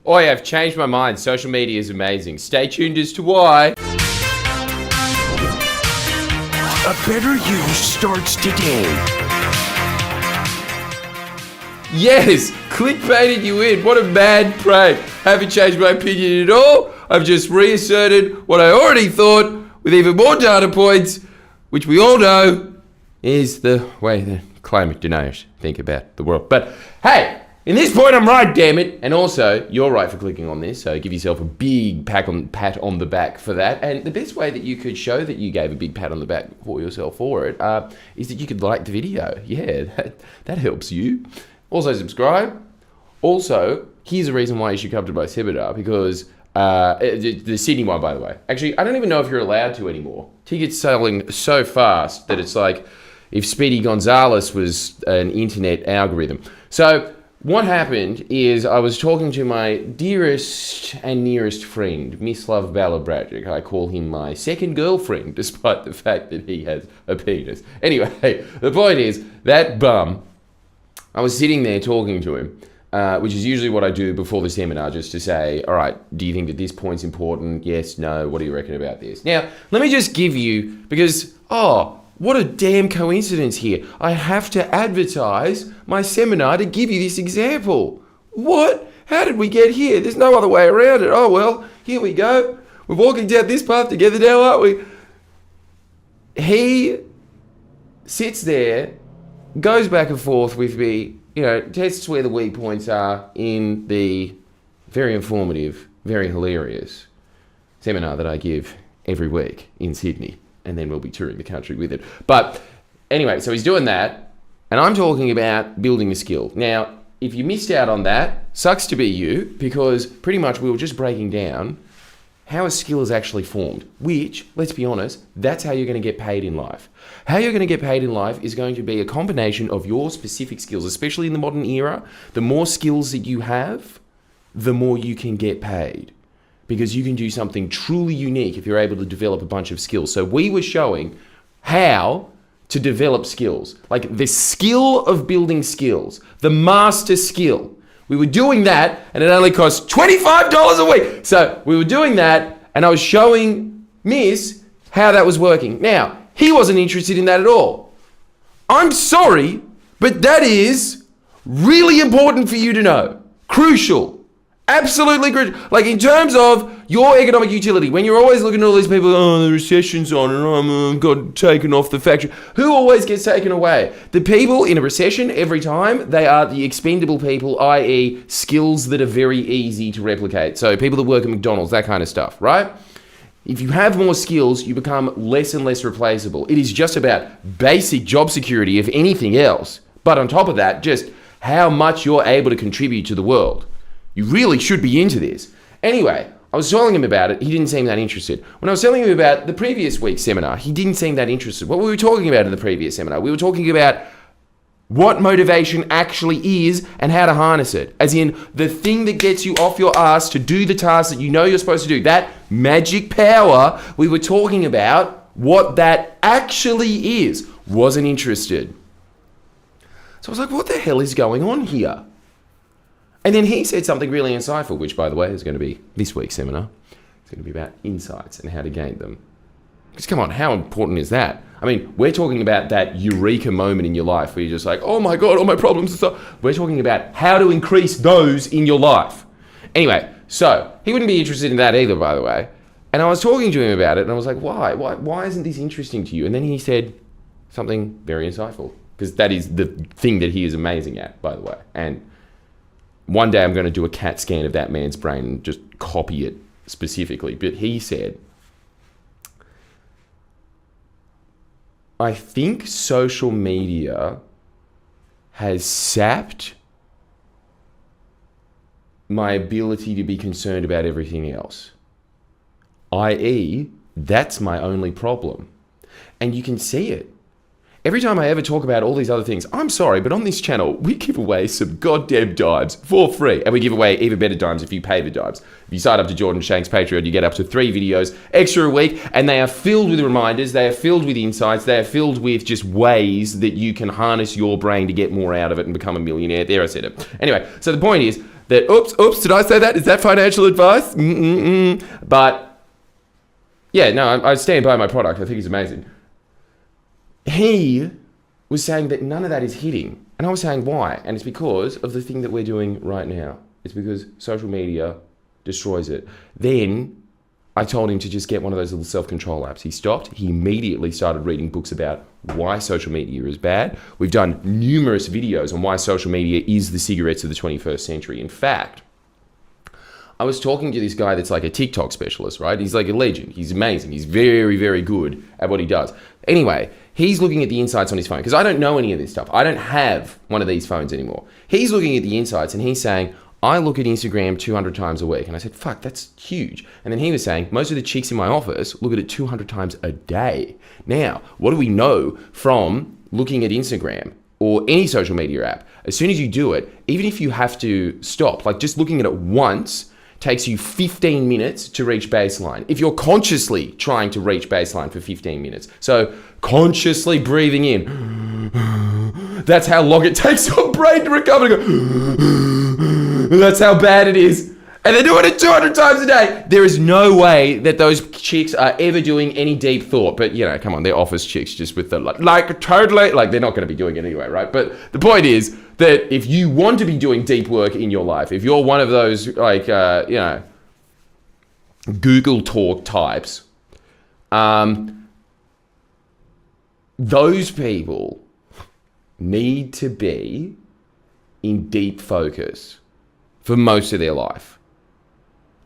Oi, I've changed my mind. Social media is amazing. Stay tuned as to why. A better you starts today. Yes, clickbaited you in. What a mad prank. Haven't changed my opinion at all. I've just reasserted what I already thought with even more data points, which we all know is the way the climate deniers think about the world. But hey, in this point I'm right, damn it. And also, you're right for clicking on this, so give yourself a big pat on the back for that. And the best way that you could show that you gave a big pat on the back for yourself for it is that you could like the video. Yeah, that helps you. Also subscribe. Also, here's a reason why you should come to my seminar, because the Sydney one, by the way. Actually, I don't even know if you're allowed to anymore. Tickets selling so fast that it's like if Speedy Gonzalez was an internet algorithm. So what happened is I was talking to my dearest and nearest friend, Miss Love Balabragic. I call him my second girlfriend, despite the fact that he has a penis. Anyway, the point is, that bum, I was sitting there talking to him, which is usually what I do before the seminar, just to say, all right, do you think that this point's important? Yes, no, what do you reckon about this? Now, let me just give you, because, what a damn coincidence here. I have to advertise my seminar to give you this example. What? How did we get here? There's no other way around it. Oh, well, here we go. We're walking down this path together now, aren't we? He sits there, goes back and forth with me, tests where the weak points are in the very informative, very hilarious seminar that I give every week in Sydney. And then we'll be touring the country with it. But anyway, so he's doing that, and I'm talking about building a skill. Now, if you missed out on that, sucks to be you, because pretty much we were just breaking down how a skill is actually formed, which, let's be honest, that's how you're going to get paid in life. How you're going to get paid in life is going to be a combination of your specific skills, especially in the modern era. The more skills that you have, the more you can get paid, because you can do something truly unique if you're able to develop a bunch of skills. So we were showing how to develop skills, like the skill of building skills, the master skill. We were doing that, and it only cost $25 a week. So we were doing that, and I was showing Miss how that was working. Now, he wasn't interested in that at all. I'm sorry, but that is really important for you to know. Crucial. Absolutely crucial. Like, in terms of your economic utility, when you're always looking at all these people, the recession's on and got taken off the factory. Who always gets taken away? The people in a recession every time, they are the expendable people, i.e. skills that are very easy to replicate. So people that work at McDonald's, that kind of stuff, right? If you have more skills, you become less and less replaceable. It is just about basic job security, if anything else. But on top of that, just how much you're able to contribute to the world. You really should be into this. Anyway, I was telling him about it. He didn't seem that interested. When I was telling him about the previous week's seminar, he didn't seem that interested. What were we talking about in the previous seminar? We were talking about what motivation actually is and how to harness it. As in, the thing that gets you off your ass to do the task that you know you're supposed to do. That magic power, we were talking about what that actually is. Wasn't interested. So I was like, what the hell is going on here? And then he said something really insightful, which, by the way, is going to be this week's seminar. It's going to be about insights and how to gain them. Because, come on, how important is that? I mean, we're talking about that eureka moment in your life where you're just like, oh my God, all my problems and stuff. We're talking about how to increase those in your life. Anyway, so he wouldn't be interested in that either, by the way. And I was talking to him about it, and I was like, why? Why isn't this interesting to you? And then he said something very insightful, because that is the thing that he is amazing at, by the way. And one day I'm going to do a CAT scan of that man's brain and just copy it specifically. But he said, I think social media has sapped my ability to be concerned about everything else. i.e., that's my only problem. And you can see it. Every time I ever talk about all these other things, I'm sorry, but on this channel, we give away some goddamn dimes for free. And we give away even better dimes if you pay the dimes. If you sign up to Jordan Shanks Patreon, you get up to 3 videos extra a week, and they are filled with reminders, they are filled with insights, they are filled with just ways that you can harness your brain to get more out of it and become a millionaire. There, I said it. Anyway, so the point is, that, oops, did I say that? Is that financial advice? But yeah, no, I stand by my product. I think it's amazing. He was saying that none of that is hitting. And I was saying, why? And it's because of the thing that we're doing right now. It's because social media destroys it. Then I told him to just get one of those little self-control apps. He stopped. He immediately started reading books about why social media is bad. We've done numerous videos on why social media is the cigarettes of the 21st century. In fact, I was talking to this guy that's like a TikTok specialist, right? He's like a legend. He's amazing. He's very, very good at what he does. Anyway, he's looking at the insights on his phone because I don't know any of this stuff. I don't have one of these phones anymore. He's looking at the insights and he's saying, I look at Instagram 200 times a week. And I said, fuck, that's huge. And then he was saying, most of the chicks in my office look at it 200 times a day. Now, what do we know from looking at Instagram or any social media app? As soon as you do it, even if you have to stop, like just looking at it once takes you 15 minutes to reach baseline. If you're consciously trying to reach baseline for 15 minutes. So consciously breathing in, that's how long it takes your brain to recover. That's how bad it is. And they're doing it 200 times a day. There is no way that those chicks are ever doing any deep thought. But, you know, come on, they're office chicks just with the, like totally, like they're not going to be doing it anyway, right? But the point is that if you want to be doing deep work in your life, if you're one of those, like, you know, Google talk types, those people need to be in deep focus for most of their life.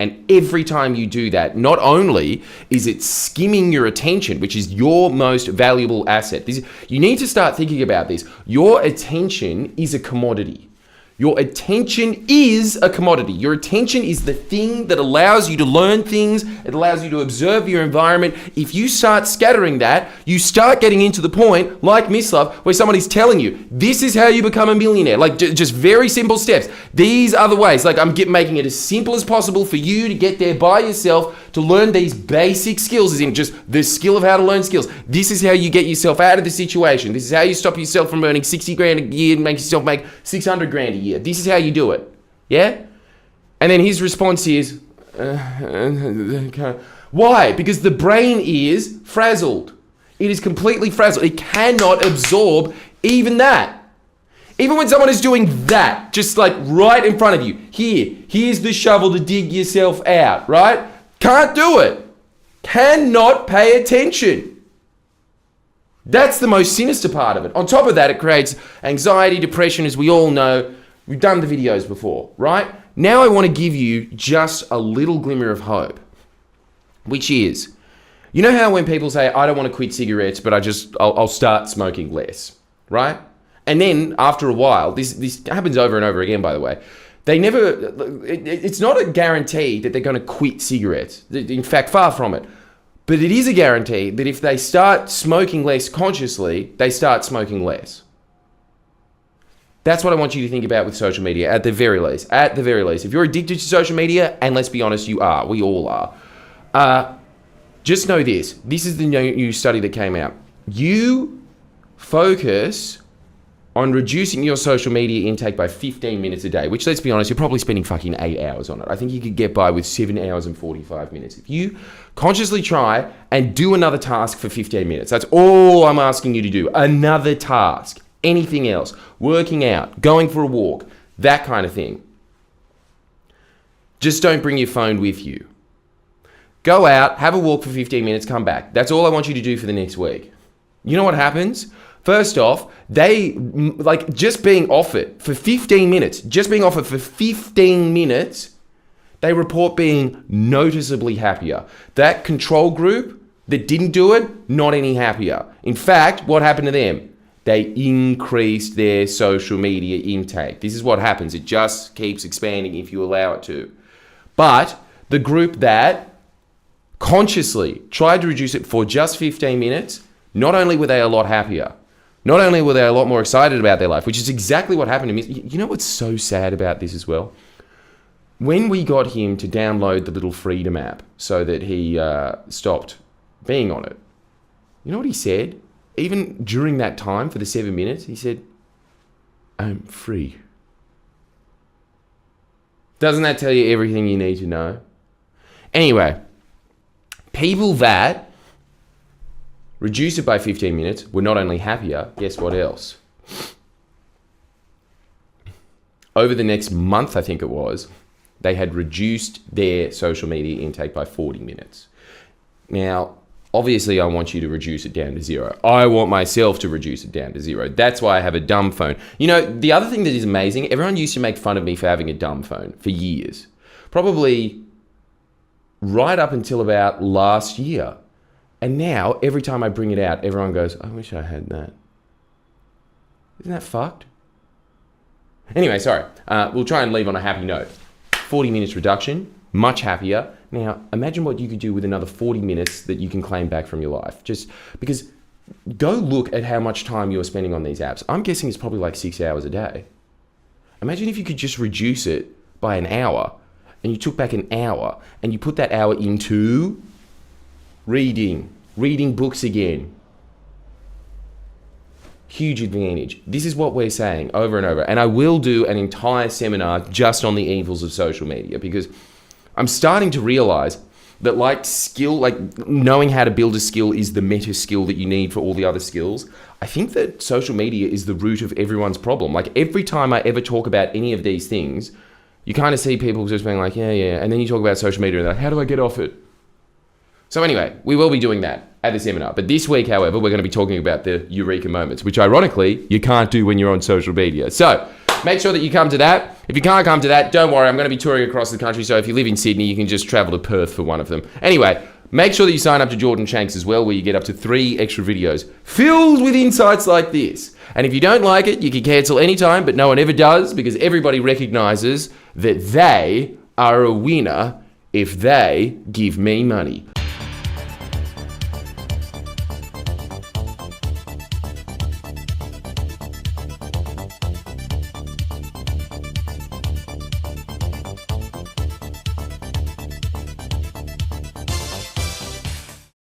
And every time you do that, not only is it skimming your attention, which is your most valuable asset. You need to start thinking about this. Your attention is a commodity. Your attention is a commodity. Your attention is the thing that allows you to learn things. It allows you to observe your environment. If you start scattering that, you start getting into the point, like Miss Love, where somebody's telling you, this is how you become a millionaire. Like just very simple steps. These are the ways. Like I'm making it as simple as possible for you to get there by yourself to learn these basic skills, as in just the skill of how to learn skills. This is how you get yourself out of the situation. This is how you stop yourself from earning 60 grand a year and make yourself make 600 grand a year. This is how you do it. Yeah? And then his response is, why? Because the brain is frazzled. It is completely frazzled. It cannot absorb even that. Even when someone is doing that, just like right in front of you, here's the shovel to dig yourself out, right? Can't do it. Cannot pay attention. That's the most sinister part of it. On top of that, it creates anxiety, depression, as we all know. We've done the videos before, right? Now I want to give you just a little glimmer of hope, which is, you know how when people say, I don't want to quit cigarettes, but I'll start smoking less, right? And then after a while, this happens over and over again, by the way, it's not a guarantee that they're going to quit cigarettes. In fact, far from it. But it is a guarantee that if they start smoking less consciously, they start smoking less. That's what I want you to think about with social media, at the very least. At the very least. If you're addicted to social media, and let's be honest, you are. We all are. Just know this. This is the new study that came out. You focus on reducing your social media intake by 15 minutes a day, which, let's be honest, you're probably spending fucking 8 hours on it. I think you could get by with 7 hours and 45 minutes. If you consciously try and do another task for 15 minutes, that's all I'm asking you to do. Another task. Anything else. Working out, going for a walk, that kind of thing. Just don't bring your phone with you. Go out, have a walk for 15 minutes, come back. That's all I want you to do for the next week. You know what happens? First off, they, like, just being off it for 15 minutes, they report being noticeably happier. That control group that didn't do it, not any happier. In fact, what happened to them? They increased their social media intake. This is what happens. It just keeps expanding if you allow it to. But the group that consciously tried to reduce it for just 15 minutes, not only were they a lot happier, not only were they a lot more excited about their life, which is exactly what happened to me. You know what's so sad about this as well? When we got him to download the little Freedom app so that he stopped being on it, you know what he said? Even during that time, for the 7 minutes, he said, I'm free. Doesn't that tell you everything you need to know? Anyway, people that reduced it by 15 minutes were not only happier, guess what else? Over the next month, I think it was, they had reduced their social media intake by 40 minutes. Now, obviously, I want you to reduce it down to 0. I want myself to reduce it down to 0. That's why I have a dumb phone. You know, the other thing that is amazing, everyone used to make fun of me for having a dumb phone for years. Probably right up until about last year. And now, every time I bring it out, everyone goes, I wish I had that. Isn't that fucked? Anyway, sorry. We'll try and leave on a happy note. 40 minutes reduction, much happier. Now, imagine what you could do with another 40 minutes that you can claim back from your life. Just because, go look at how much time you're spending on these apps. I'm guessing it's probably like 6 hours a day. Imagine if you could just reduce it by an hour, and you took back an hour, and you put that hour into reading books again. Huge advantage. This is what we're saying over and over. And I will do an entire seminar just on the evils of social media, because I'm starting to realize that like knowing how to build a skill is the meta skill that you need for all the other skills. I think that social media is the root of everyone's problem. Like every time I ever talk about any of these things, you kind of see people just being like, yeah. And then you talk about social media and they're like, how do I get off it? So anyway, we will be doing that at the seminar. But this week, however, we're going to be talking about the eureka moments, which ironically, you can't do when you're on social media. So make sure that you come to that. If you can't come to that, don't worry. I'm going to be touring across the country. So if you live in Sydney, you can just travel to Perth for one of them. Anyway, make sure that you sign up to Jordan Shanks as well, where you get up to 3 extra videos filled with insights like this. And if you don't like it, you can cancel anytime, but no one ever does, because everybody recognizes that they are a winner if they give me money.